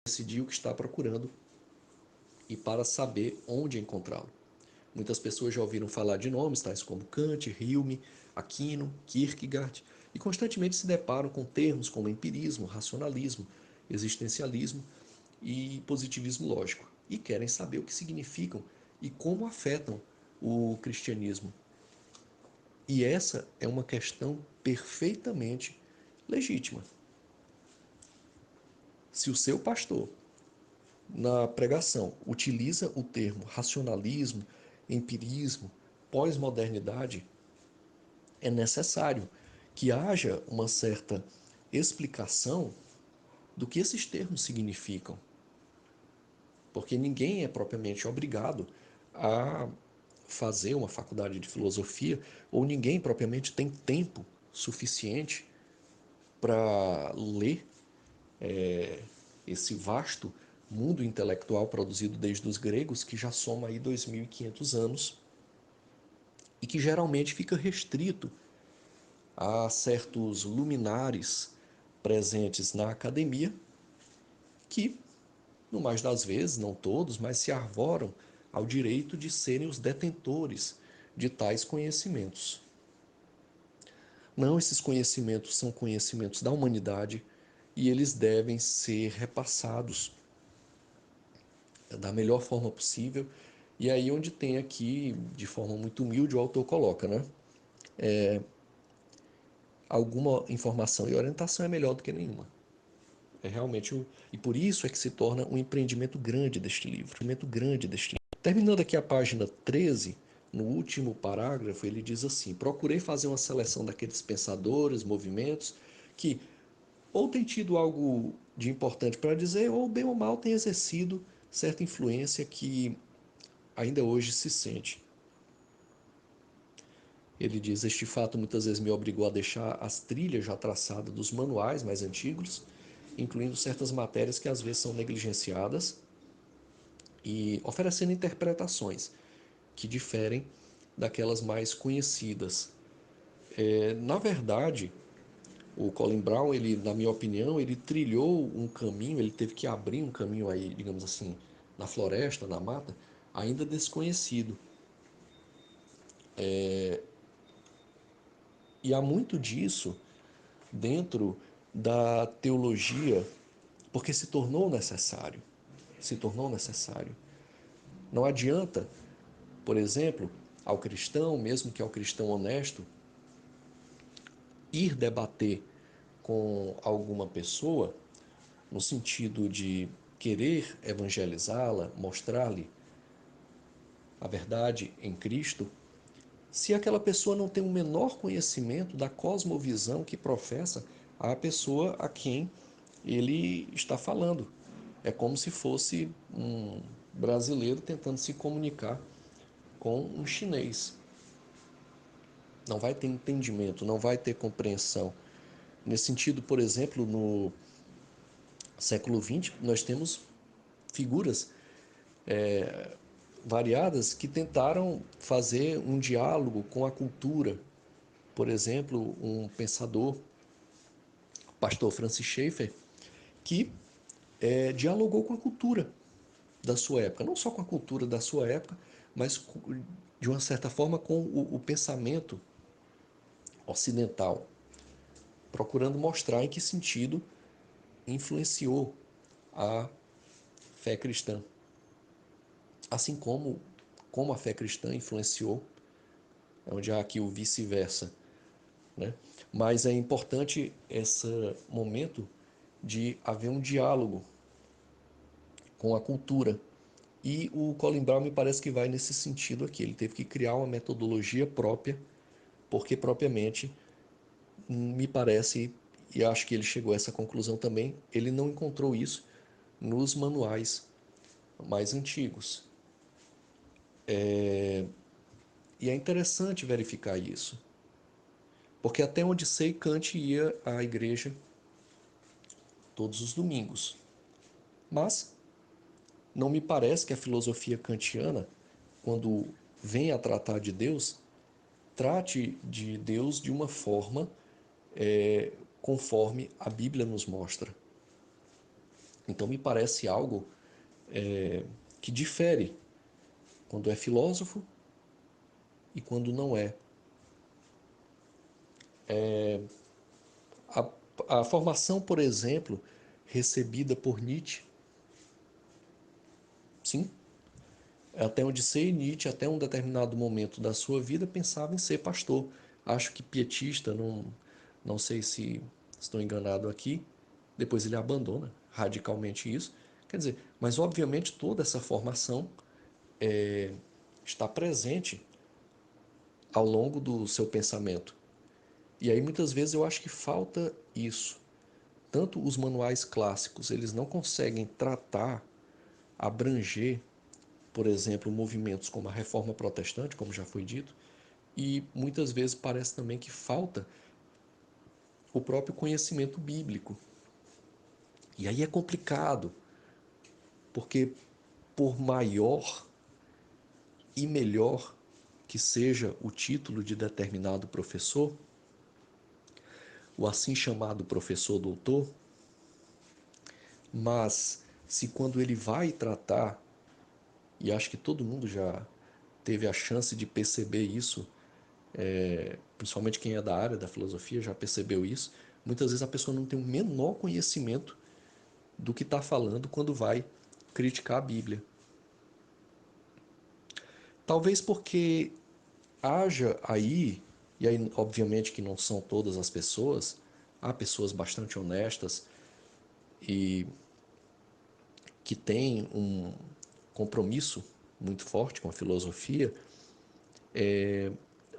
decidir o que está procurando e para saber onde encontrá-lo. Muitas pessoas já ouviram falar de nomes tais como Kant, Hume, Aquino, Kierkegaard e constantemente se deparam com termos como empirismo, racionalismo, existencialismo e positivismo lógico e querem saber o que significam e como afetam o cristianismo. E essa é uma questão perfeitamente legítima. Se o seu pastor, na pregação, utiliza o termo racionalismo, empirismo, pós-modernidade, é necessário que haja uma certa explicação do que esses termos significam, porque ninguém é propriamente obrigado a fazer uma faculdade de filosofia, ou ninguém propriamente tem tempo suficiente para ler esse vasto mundo intelectual produzido desde os gregos, que já soma aí 2.500 anos e que geralmente fica restrito a certos luminares presentes na academia que, no mais das vezes, não todos, mas se arvoram ao direito de serem os detentores de tais conhecimentos. Não, esses conhecimentos são conhecimentos da humanidade e eles devem ser repassados da melhor forma possível. E aí onde tem aqui, de forma muito humilde, o autor coloca, né? Alguma informação e orientação é melhor do que nenhuma. É realmente e por isso é que se torna um empreendimento grande deste livro. Terminando aqui a página 13, no último parágrafo, ele diz assim: procurei fazer uma seleção daqueles pensadores, movimentos que ou têm tido algo de importante para dizer, ou bem ou mal têm exercido certa influência que ainda hoje se sente. Ele diz: este fato muitas vezes me obrigou a deixar as trilhas já traçadas dos manuais mais antigos, incluindo certas matérias que às vezes são negligenciadas e oferecendo interpretações que diferem daquelas mais conhecidas. Na verdade, o Colin Brown, ele, na minha opinião, ele trilhou um caminho, ele teve que abrir um caminho aí, digamos assim, na floresta, na mata, ainda desconhecido. E há muito disso dentro da teologia, porque se tornou necessário. Se tornou necessário. Não adianta, por exemplo, ao cristão, mesmo que ao cristão honesto, ir debater com alguma pessoa no sentido de querer evangelizá-la, mostrar-lhe a verdade em Cristo, se aquela pessoa não tem o menor conhecimento da cosmovisão que professa a pessoa a quem ele está falando. É como se fosse um brasileiro tentando se comunicar com um chinês. Não vai ter entendimento, não vai ter compreensão. Nesse sentido, por exemplo, no século XX, nós temos figuras variadas que tentaram fazer um diálogo com a cultura. Por exemplo, um pensador, o pastor Francis Schaeffer, que dialogou com a cultura da sua época, não só com a cultura da sua época, mas de uma certa forma com o pensamento ocidental, procurando mostrar em que sentido influenciou a fé cristã, assim como a fé cristã influenciou, onde há aqui o vice-versa, né? Mas é importante esse momento de haver um diálogo com a cultura. E o Colin Brown me parece que vai nesse sentido aqui. Ele teve que criar uma metodologia própria, porque propriamente me parece, e acho que ele chegou a essa conclusão também, ele não encontrou isso nos manuais mais antigos. E é interessante verificar isso, porque até onde sei, Kant ia à igreja todos os domingos. Mas não me parece que a filosofia kantiana, quando vem a tratar de Deus, trate de Deus de uma forma conforme a Bíblia nos mostra. Então me parece algo que difere quando é filósofo e quando não é. A formação, por exemplo, recebida por Nietzsche, sim, até onde sei, Nietzsche, até um determinado momento da sua vida, pensava em ser pastor. Acho que pietista, não sei se estou enganado aqui. Depois ele abandona radicalmente isso. Quer dizer, mas obviamente toda essa formação está presente ao longo do seu pensamento. E aí muitas vezes eu acho que falta isso. Tanto os manuais clássicos, eles não conseguem tratar, abranger, por exemplo, movimentos como a Reforma Protestante, como já foi dito, e muitas vezes parece também que falta o próprio conhecimento bíblico. E aí é complicado, porque por maior e melhor que seja o título de determinado professor, o assim chamado professor doutor, mas se quando ele vai tratar, e acho que todo mundo já teve a chance de perceber isso, principalmente quem é da área da filosofia já percebeu isso, muitas vezes a pessoa não tem o menor conhecimento do que está falando quando vai criticar a Bíblia. Talvez porque haja aí, e aí obviamente que não são todas as pessoas, há pessoas bastante honestas e que têm um compromisso muito forte com a filosofia,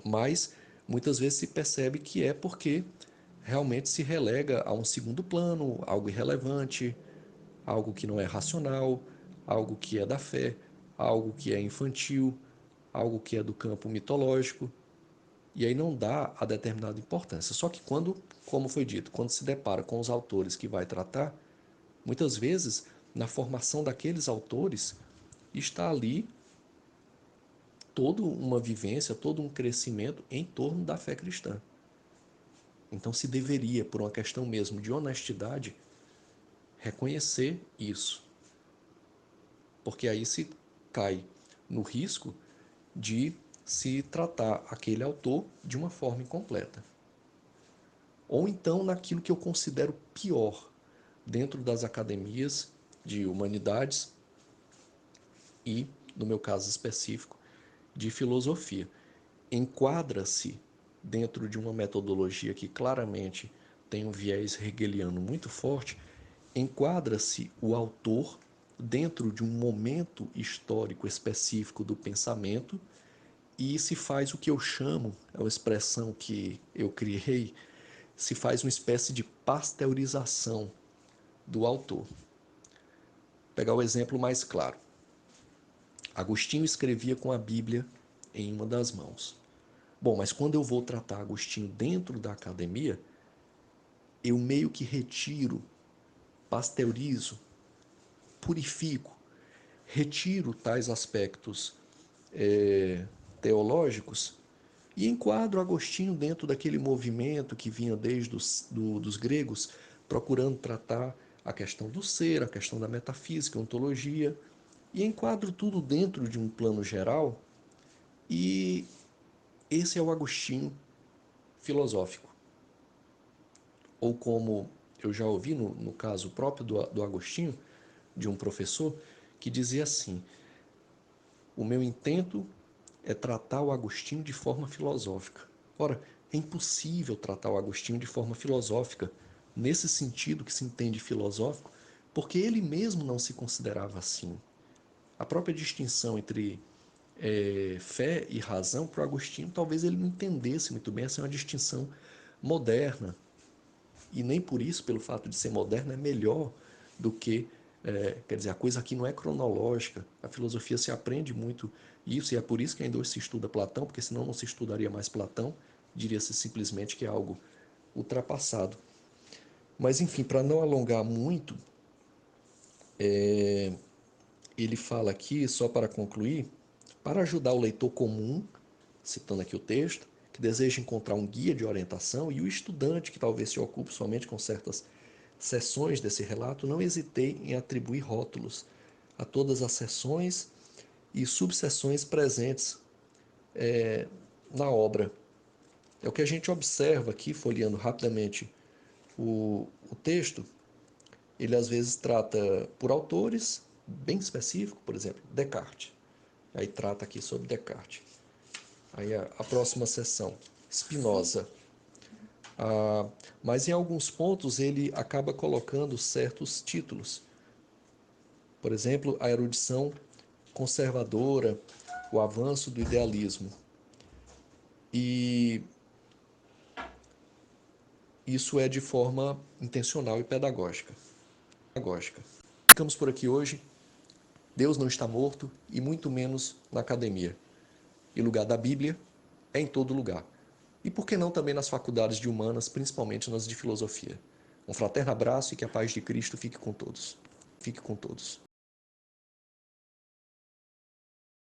mas muitas vezes se percebe que é porque realmente se relega a um segundo plano, algo irrelevante, algo que não é racional, algo que é da fé, algo que é infantil, algo que é do campo mitológico, e aí não dá a determinada importância. Só que quando, como foi dito, quando se depara com os autores que vai tratar, muitas vezes na formação daqueles autores está ali toda uma vivência, todo um crescimento em torno da fé cristã. Então se deveria, por uma questão mesmo de honestidade, reconhecer isso, porque aí se cai no risco de se tratar aquele autor de uma forma incompleta. Ou então naquilo que eu considero pior dentro das academias de humanidades e, no meu caso específico, de filosofia. Enquadra-se dentro de uma metodologia que claramente tem um viés hegeliano muito forte, enquadra-se o autor dentro de um momento histórico específico do pensamento e se faz o que eu chamo, é uma expressão que eu criei, se faz uma espécie de pasteurização do autor. Vou pegar o exemplo mais claro. Agostinho escrevia com a Bíblia em uma das mãos. Bom, mas quando eu vou tratar Agostinho dentro da academia, eu meio que retiro, pasteurizo, purifico, retiro tais aspectos teológicos e enquadro Agostinho dentro daquele movimento que vinha desde dos gregos, procurando tratar a questão do ser, a questão da metafísica, a ontologia, e enquadro tudo dentro de um plano geral, e esse é o Agostinho filosófico. Ou como eu já ouvi no caso próprio do Agostinho, de um professor, que dizia assim: o meu intento é tratar o Agostinho de forma filosófica. Ora, é impossível tratar o Agostinho de forma filosófica, nesse sentido que se entende filosófico, porque ele mesmo não se considerava assim. A própria distinção entre fé e razão, para o Agostinho, talvez ele não entendesse muito bem, essa é uma distinção moderna, e nem por isso, pelo fato de ser moderna, é melhor do que, quer dizer, a coisa aqui não é cronológica, a filosofia se aprende muito isso, e é por isso que ainda hoje se estuda Platão, porque senão não se estudaria mais Platão, diria-se simplesmente que é algo ultrapassado. Mas enfim, para não alongar muito, ele fala aqui, só para concluir, para ajudar o leitor comum, citando aqui o texto, que deseja encontrar um guia de orientação, e o estudante que talvez se ocupe somente com certas seções desse relato, não hesitei em atribuir rótulos a todas as seções e subseções presentes na obra. É o que a gente observa aqui, folheando rapidamente o texto. Ele às vezes trata por autores bem específicos, por exemplo, Descartes. Aí trata aqui sobre Descartes. Aí a próxima seção, Spinoza. Mas em alguns pontos ele acaba colocando certos títulos. Por exemplo, a erudição conservadora, o avanço do idealismo. E isso é de forma intencional e pedagógica. Ficamos por aqui hoje. Deus não está morto e muito menos na academia. E lugar da Bíblia é em todo lugar. E por que não também nas faculdades de humanas, principalmente nas de filosofia. Um fraterno abraço e que a paz de Cristo fique com todos. Fique com todos.